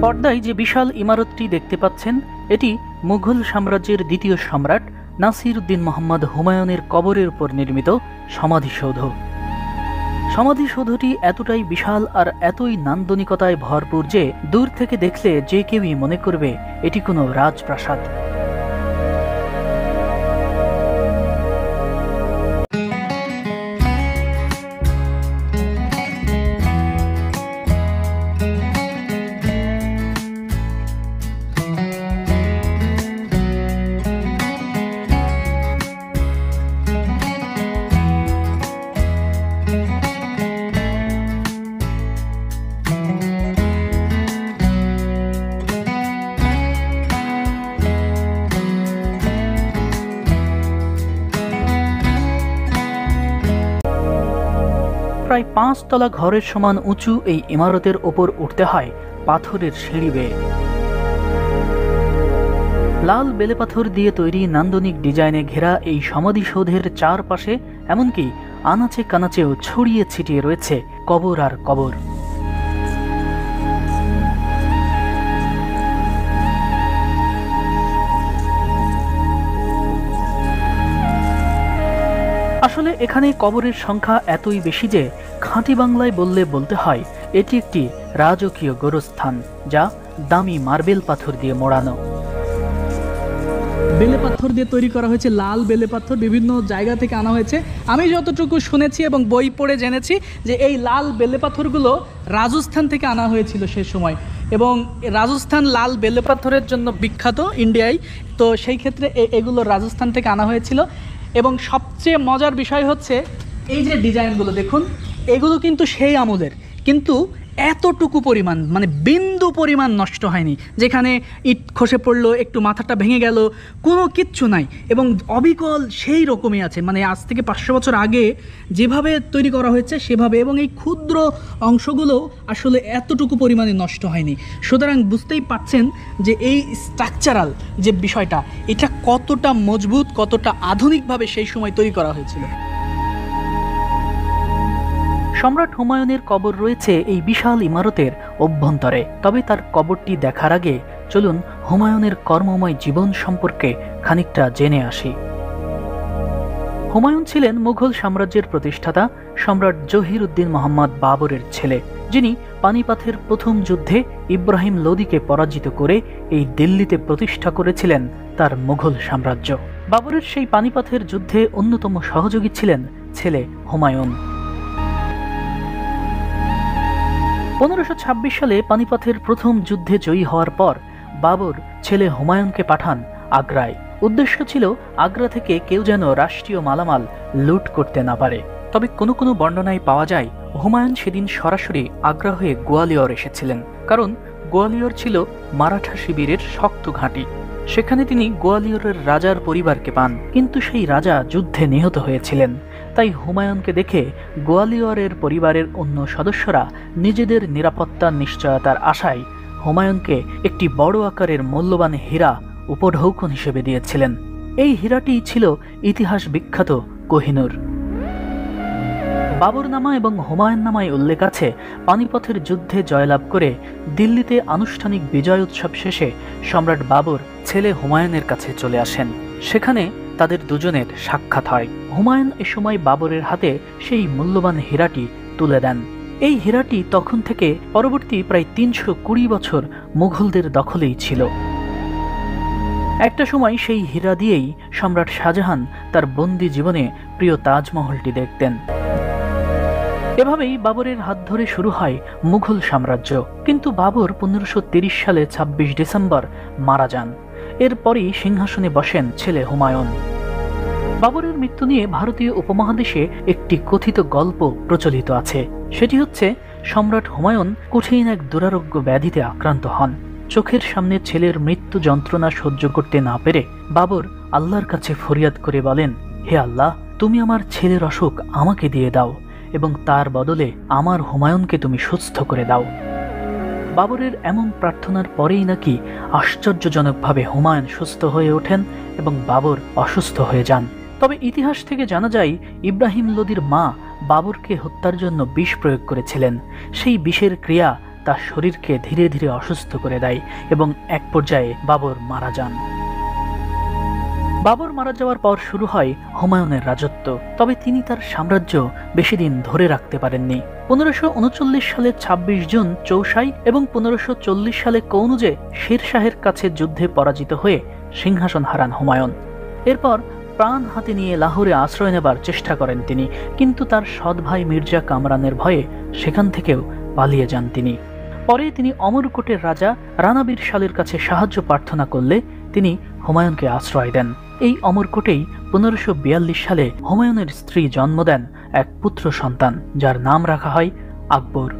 পর্দায় যে বিশাল ইমারতটি দেখতে পাচ্ছেন, এটি মুঘল সাম্রাজ্যের দ্বিতীয় সম্রাট নাসির উদ্দিন মোহাম্মদ হুমায়ুনের কবরের উপর নির্মিত সমাধিসৌধ। সমাধিসৌধটি এতটাই বিশাল আর এতই নান্দনিকতায় ভরপুর যে দূর থেকে দেখলে যে কেউই মনে করবে এটি কোনো রাজপ্রাসাদ। প্রায় 5 তলা ঘরের সমান উঁচু এই ইমারতের ওপর উঠতে হয় পাথরের সিঁড়ি বেয়ে। লাল বেলেপাথর দিয়ে তৈরি নান্দনিক ডিজাইনে ঘেরা এই সমাধিসৌধের চারপাশে এমনকি আনাচে কানাচেও ছড়িয়ে ছিটিয়ে রয়েছে কবর আর কবর। আসলে এখানে কবরের সংখ্যা এতই বেশি যে খাঁটি বাংলায় বলতে হয় এটি একটি রাজকীয় গোরস্থান, যা দামি মার্বেল পাথর দিয়ে মোড়ানো। বেলে পাথর দিয়ে তৈরি করা হয়েছে, লাল বেলে পাথর বিভিন্ন জায়গা থেকে আনা হয়েছে। আমি যতটুকু শুনেছি এবং বই পড়ে জেনেছি যে এই লাল বেলে পাথরগুলো রাজস্থান থেকে আনা হয়েছিল সে সময়, এবং রাজস্থান লাল বেলে পাথরের জন্য বিখ্যাত ইন্ডিয়ায়। তো সেই ক্ষেত্রে এগুলো রাজস্থান থেকে আনা হয়েছিল। এবং সবচেয়ে মজার বিষয় হচ্ছে এই যে ডিজাইনগুলো দেখুন, এগুলো কিন্তু সেই আমলের, কিন্তু এতটুকু পরিমাণ মানে বিন্দু পরিমাণ নষ্ট হয়নি। যেখানে ইট খসে পড়লো, একটু মাথাটা ভেঙে গেল, কোনো কিচ্ছু নাই, এবং অবিকল সেই রকমই আছে। মানে আজ থেকে 500 বছর আগে যেভাবে তৈরি করা হয়েছে সেভাবে, এবং এই ক্ষুদ্র অংশগুলো আসলে এতটুকু পরিমাণে নষ্ট হয়নি। সুতরাং বুঝতেই পারছেন যে এই স্ট্রাকচারাল যে বিষয়টা, এটা কতটা মজবুত, কতটা আধুনিকভাবে সেই সময় তৈরি করা হয়েছিল। সম্রাট হুমায়ুনের কবর রয়েছে এই বিশাল ইমারতের অভ্যন্তরে। তবে তার কবরটি দেখার আগে চলুন হুমায়ুনের কর্মময় জীবন সম্পর্কে খানিকটা জেনে আসি। হুমায়ুন ছিলেন মুঘল সাম্রাজ্যের প্রতিষ্ঠাতা সম্রাট জহির উদ্দিন মোহাম্মদ বাবরের ছেলে, যিনি পানিপাথের প্রথম যুদ্ধে ইব্রাহিম লোদিকে পরাজিত করে এই দিল্লিতে প্রতিষ্ঠা করেছিলেন তার মুঘল সাম্রাজ্য। বাবরের সেই পানিপাথের যুদ্ধে অন্যতম সহযোগী ছিলেন ছেলে হুমায়ুন। 1526 সালে পানিপথের প্রথম যুদ্ধে জয়ী হওয়ার পর বাবর ছেলে হুমায়ুনকে পাঠান আগ্রায়। উদ্দেশ্য ছিল আগ্রা থেকে কেউ যেন রাষ্ট্রীয় মালামাল লুট করতে না পারে। তবে কোনো কোনো বর্ণনায় পাওয়া যায় হুমায়ুন সেদিন সরাসরি আগ্রা হয়ে গোয়ালিয়র এসেছিলেন, কারণ গোয়ালিয়র ছিল মারাঠা শিবিরের শক্ত ঘাঁটি। সেখানে তিনি গোয়ালিয়রের রাজার পরিবারকে পান, কিন্তু সেই রাজা যুদ্ধে নিহত হয়েছিলেন। তাই হুমায়ুনকে দেখে গোয়ালিয়রের পরিবারের অন্য সদস্যরা নিজেদের নিরাপত্তার নিশ্চয়তার আশায় হুমায়ুনকে একটি বড় আকারের মূল্যবান হীরা উপঢৌকন হিসেবে দিয়েছিলেন। এই হীরাটি ছিল ইতিহাস বিখ্যাত কোহিনূর। বাবরনামা এবং হুমায়ুননামায় উল্লেখ আছে, পানিপথের যুদ্ধে জয়লাভ করে দিল্লিতে আনুষ্ঠানিক বিজয় উৎসব শেষে সম্রাট বাবর ছেলে হুমায়ুনের কাছে চলে আসেন। সেখানে তাদের দুজনের সাক্ষাৎ হয়। হুমায়ুন এ সময় বাবরের হাতে সেই মূল্যবান হীরাটি তুলে দেন। এই হীরাটি তখন থেকে পরবর্তী প্রায় 320 বছর মুঘলদের দখলেই ছিল। একটা সময় সেই হীরা দিয়েই সম্রাট শাহজাহান তার বন্দি জীবনে প্রিয় তাজমহলটি দেখতেন। এভাবেই বাবরের হাত ধরে শুরু হয় মুঘল সাম্রাজ্য। কিন্তু বাবর 1530 সালে 26 ডিসেম্বর মারা যান। এরপরই সিংহাসনে বসেন ছেলে হুমায়ুন। বাবরের মৃত্যু নিয়ে ভারতীয় উপমহাদেশে একটি কথিত গল্প প্রচলিত আছে। সেটি হচ্ছে, সম্রাট হুমায়ুন কঠিন এক দুরারোগ্য ব্যাধিতে আক্রান্ত হন। চোখের সামনে ছেলের মৃত্যু যন্ত্রণা সহ্য করতে না পেরে বাবর আল্লাহর কাছে ফরিয়াদ করে বলেন, হে আল্লাহ, তুমি আমার ছেলের অসুখ আমাকে দিয়ে দাও এবং তার বদলে আমার হুমায়ুনকে তুমি সুস্থ করে দাও। বাবরের এমন প্রার্থনার পরেই নাকি আশ্চর্যজনকভাবে হুমায়ুন সুস্থ হয়ে ওঠেন এবং বাবর অসুস্থ হয়ে যান। তবে ইতিহাস থেকে জানা যায়, ইব্রাহিম লোদির মা বাবরকে হত্যার জন্য বিষ প্রয়োগ করেছিলেন। সেই বিষের ক্রিয়া তার শরীরকে ধীরে ধীরে অসুস্থ করে দেয় এবং এক পর্যায়ে বাবর মারা যান। বাবর মারা যাওয়ার পর শুরু হয় হুমায়ুনের রাজত্ব। তবে তিনি তার সাম্রাজ্য বেশি দিন ধরে রাখতে পারেননি। 1539 সালের 26 জুন চৌসাই এবং 1540 সালে কৌনুজে শের শাহের কাছে যুদ্ধে পরাজিত হয়ে সিংহাসন হারান হুমায়ুন। এরপর প্রাণ হাতে নিয়ে লাহোরে আশ্রয় নেবার চেষ্টা করেন তিনি, কিন্তু তার সৎ ভাই মির্জা কামরানের ভয়ে সেখান থেকেও পালিয়ে যান তিনি। পরে তিনি অমরকোটের রাজা রানা বীর শালের কাছে সাহায্য প্রার্থনা করলে তিনি হুমায়ুনকে আশ্রয় দেন। এই অমরকোটেই 1542 সালে হুমায়ুনের স্ত্রী জন্ম দেন এক পুত্র সন্তান, যার নাম রাখা হয় আকবর।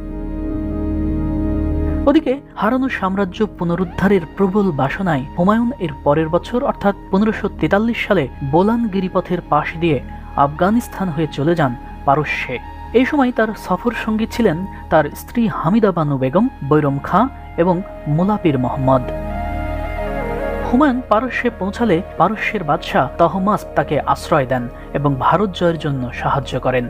ওদিকে হারানো সাম্রাজ্য পুনরুদ্ধারের প্রবল বাসনায় হুমায়ুন এর পরের বছর অর্থাৎ 1543 সালে বোলান গিরিপথের পাশ দিয়ে আফগানিস্তান হয়ে চলে যান পারস্যে। এই সময় তার সফর সঙ্গী ছিলেন তার স্ত্রী হামিদা বানু বেগম, বৈরম খাঁ এবং মুলাপির মোহাম্মদ। হুমায়ুন পারস্যে পৌঁছালে পারস্যের বাদশাহ তহমাস্প তাকে আশ্রয় দেন এবং ভারত জয়ের জন্য সাহায্য করেন।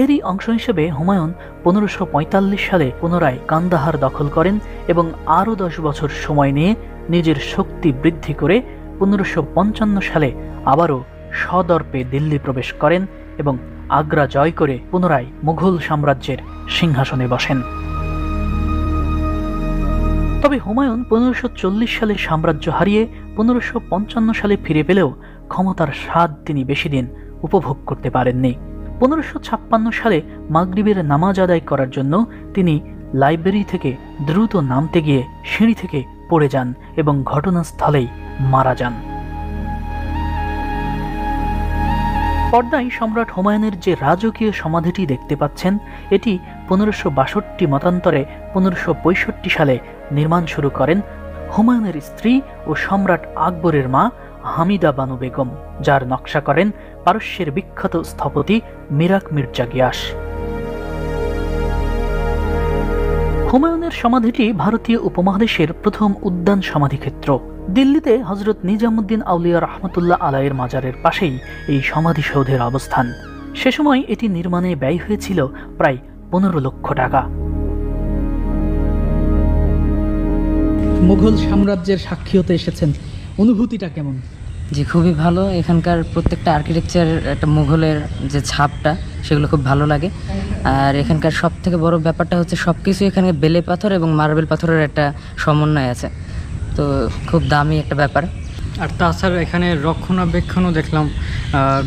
এরই অংশ হিসেবে হুমায়ুন 1545 সালে পুনরায় কান্দাহার দখল করেন এবং আরও 10 বছর সময় নিয়ে নিজের শক্তি বৃদ্ধি করে 1555 সালে আবারও সদর্পে দিল্লি প্রবেশ করেন এবং আগ্রা জয় করে পুনরায় মুঘল সাম্রাজ্যের সিংহাসনে বসেন। তবে হুমায়ুন 1540 সালে সাম্রাজ্য হারিয়ে 1555 সালে ফিরে পেলেও ক্ষমতার স্বাদ তিনি বেশি দিন উপভোগ করতে পারেননি। 1556 সালে মাগরিবের নামাজ আদায় করার জন্য তিনি লাইব্রেরি থেকে দ্রুত নামতে গিয়ে সিঁড়ি থেকে পড়ে যান এবং ঘটনাস্থলেই মারা যান। পর্দায় সম্রাট হুমায়ুনের যে রাজকীয় সমাধিটি দেখতে পাচ্ছেন, এটি 1562 মতান্তরে 1565 সালে নির্মাণ শুরু করেন হুমায়ুনের স্ত্রী ও সম্রাট আকবরের মা হামিদা বানু বেগম, যার নকশা করেন পারস্যের বিখ্যাত স্থপতি মিরাক মির্জা গিয়াস। হুমায়ুনের সমাধিটি ভারতীয় উপমহাদেশের প্রথম উদ্যান সমাধিক্ষেত্র। দিল্লিতে হজরত নিজামুদ্দিন আউলিয়া রহমতুল্লাহ আলাইয়ের মাজারের পাশেই এই সমাধিসৌধের অবস্থান। সে সময় এটি নির্মাণে ব্যয় হয়েছিল প্রায় 15 লক্ষ টাকা। মুঘল সাম্রাজ্যের সাক্ষী হতে এসেছেন, অনুভূতিটা কেমন? জি, খুবই ভালো। এখানকার প্রত্যেকটা আর্কিটেকচার, একটা মুঘলের যে ছাপটা, সেগুলো খুব ভালো লাগে। আর এখানকার সব থেকে বড় ব্যাপারটা হচ্ছে সব কিছু এখানে বেলে পাথর এবং মার্বেল পাথরের একটা সমন্বয় আছে, তো খুব দামি একটা ব্যাপার। আর তাছাড়া এখানে রক্ষণাবেক্ষণও দেখলাম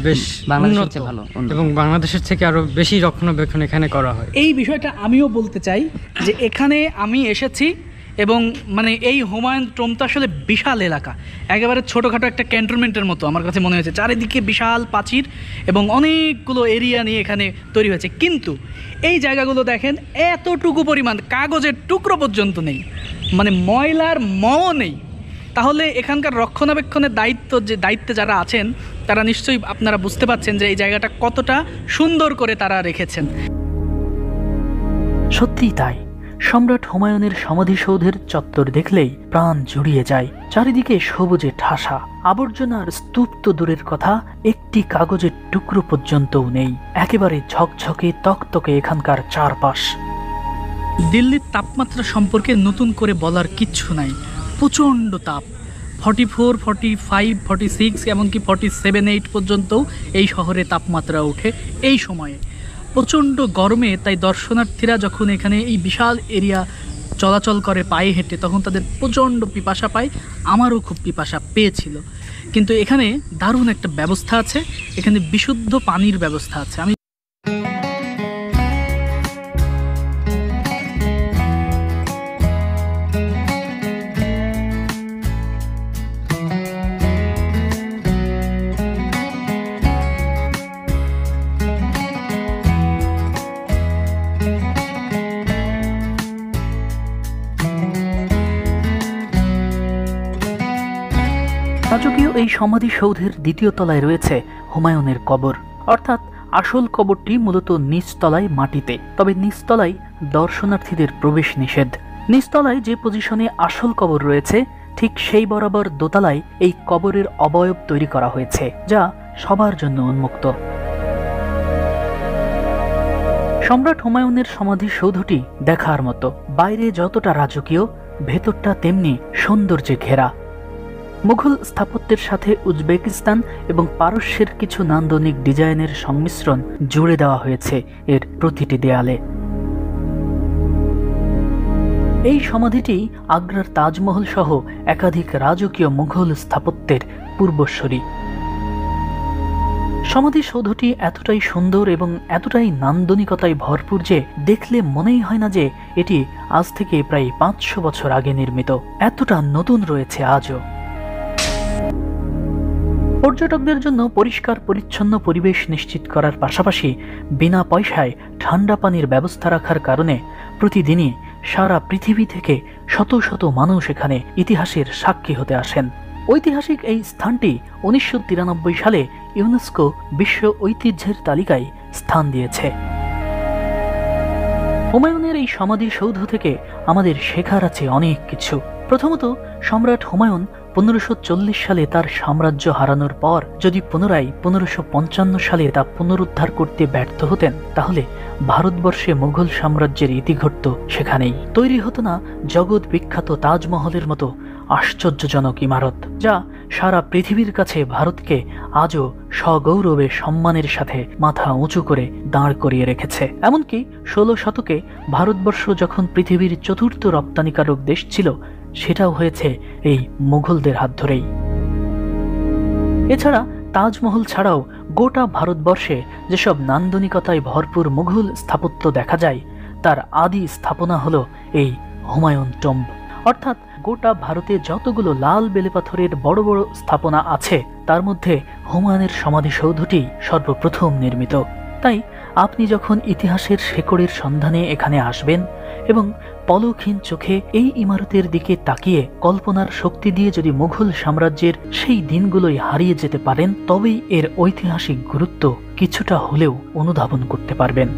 বেশ উন্নত ভালো, এবং বাংলাদেশের থেকে আরও বেশি রক্ষণাবেক্ষণ এখানে করা হয়। এই বিষয়টা আমিও বলতে চাই যে এখানে আমি এসেছি এবং মানে এই হুমায়ুন টোম্বটা আসলে বিশাল এলাকা, একেবারে ছোটোখাটো একটা ক্যান্টনমেন্টের মতো আমার কাছে মনে হয়েছে। চারিদিকে বিশাল প্রাচীর এবং অনেকগুলো এরিয়া নিয়ে এখানে তৈরি হয়েছে, কিন্তু এই জায়গাগুলো দেখেন এতটুকু পরিমাণ কাগজের টুকরো পর্যন্ত নেই, মানে ময়লার মও নেই। তাহলে এখানকার রক্ষণাবেক্ষণের দায়িত্বে যারা আছেন তারা নিশ্চয়ই আপনারা বুঝতে পারছেন যে এই জায়গাটা কতটা সুন্দর করে তারা রেখেছেন। সত্যিই তাই, সম্রাট হুমায়ুনের সমাধিসৌধের চত্বর দেখলেই প্রাণ জুড়িয়ে যায়। চারিদিকে সবুজে ঠাসা, আবর্জনার স্তূপ তো দূরের কথা, একটি কাগজের টুকরো পর্যন্তও নেই। একেবারে ঝকঝকে তকতকে এখানকার চারপাশ। দিল্লির তাপমাত্রা সম্পর্কে নতুন করে বলার কিচ্ছু নাই, প্রচণ্ড তাপ। 44, 45, 46 এমনকি 47-8 পর্যন্তও এই শহরে তাপমাত্রা ওঠে এই সময়ে। প্রচণ্ড গরমে তাই দর্শনার্থীরা যখন এখানে এই বিশাল এরিয়া চলাচল করে পায়ে হেঁটে, তখন তাদের প্রচণ্ড পিপাসা পায়। আমারও খুব পিপাসা পেয়েছিল, কিন্তু এখানে দারুণ একটা ব্যবস্থা আছে, এখানে বিশুদ্ধ পানির ব্যবস্থা আছে। আমি রাজকীয় এই সমাধিসৌধের দ্বিতীয় তলায় রয়েছে হুমায়ুনের কবর, অর্থাৎ আসল কবরটি মূলত নিচতলায় মাটিতে, তবে নিচতলায় দর্শনার্থীদের প্রবেশ নিষেধ। নিচতলায় যে পজিশনে আসল কবর রয়েছে, ঠিক সেই বরাবর দোতলায় এই কবরের অবয়ব তৈরি করা হয়েছে, যা সবার জন্য উন্মুক্ত। সম্রাট হুমায়ুনের সমাধিসৌধটি দেখার মতো। বাইরে যতটা রাজকীয়, ভেতরটা তেমনি সৌন্দর্যে ঘেরা। মুঘল স্থাপত্যের সাথে উজবেকিস্তান এবং পারস্যের কিছু নান্দনিক ডিজাইনের সংমিশ্রণ জুড়ে দেওয়া হয়েছে এর প্রতিটি দেয়ালে। এই সমাধিটি আগ্রার তাজমহল সহ একাধিক রাজকীয় মুঘল স্থাপত্যের পূর্বসূরি। সমাধিসৌধটি এতটাই সুন্দর এবং এতটাই নান্দনিকতায় ভরপুর যে দেখলে মনেই হয় না যে এটি আজ থেকে প্রায় 500 বছর আগে নির্মিত। এতটা নতুন রয়েছে আজও। পর্যটকদের জন্য পরিষ্কার পরিচ্ছন্ন পরিবেশ নিশ্চিত করার পাশাপাশি বিনা পয়সায় ঠান্ডা পানির ব্যবস্থা রাখার কারণে প্রতিদিনই সারা পৃথিবী থেকে শত শত মানুষ এখানে ইতিহাসের সাক্ষী হতে আসেন। ঐতিহাসিক এই স্থানটি 1993 সালে ইউনেস্কো বিশ্ব ঐতিহ্যের তালিকায় স্থান দিয়েছে। হুমায়ুনের এই সমাধিসৌধ থেকে আমাদের শেখার আছে অনেক কিছু। প্রথমত, সম্রাট হুমায়ুন 1540 সালে তার সাম্রাজ্য হারানোর পর যদি পুনরায় 1555 সালে তা পুনরুদ্ধার করতে ব্যর্থ হতেন, তাহলে ভারতবর্ষে মুঘল সাম্রাজ্যের ইতি ঘটত সেখানেই। তৈরি হতো না জগৎ বিখ্যাত তাজমহলের মতো আশ্চর্যজনক ইমারত, যা সারা পৃথিবীর কাছে ভারতকে আজও সগৌরবে সম্মানের সাথে মাথা উঁচু করে দাঁড় করিয়ে রেখেছে। এমনকি 16 শতকে ভারতবর্ষ যখন পৃথিবীর চতুর্থ রপ্তানিকারক দেশ ছিল, সেটাও হয়েছে এই মুঘলদের হাত ধরেই। এছাড়া তাজমহল ছাড়াও গোটা ভারতবর্ষে যেসব নান্দনিকতায় ভরপুর মুঘল স্থাপত্য দেখা যায়, তার আদি স্থাপনা হলো এই হুমায়ুন টম্ব। অর্থাৎ গোটা ভারতে যতগুলো লাল বেলেপাথরের বড় বড় স্থাপনা আছে, তার মধ্যে হুমায়ুনের সমাধিসৌধটি সর্বপ্রথম নির্মিত। তাই আপনি যখন ইতিহাসের শেকড়ের সন্ধানে এখানে আসবেন এবং পলকহীন চোখে এই ইমারতের দিকে তাকিয়ে কল্পনার শক্তি দিয়ে যদি মুঘল সাম্রাজ্যের সেই দিনগুলোই হারিয়ে যেতে পারেন, তবেই এর ঐতিহাসিক গুরুত্ব কিছুটা হলেও অনুধাবন করতে পারবেন।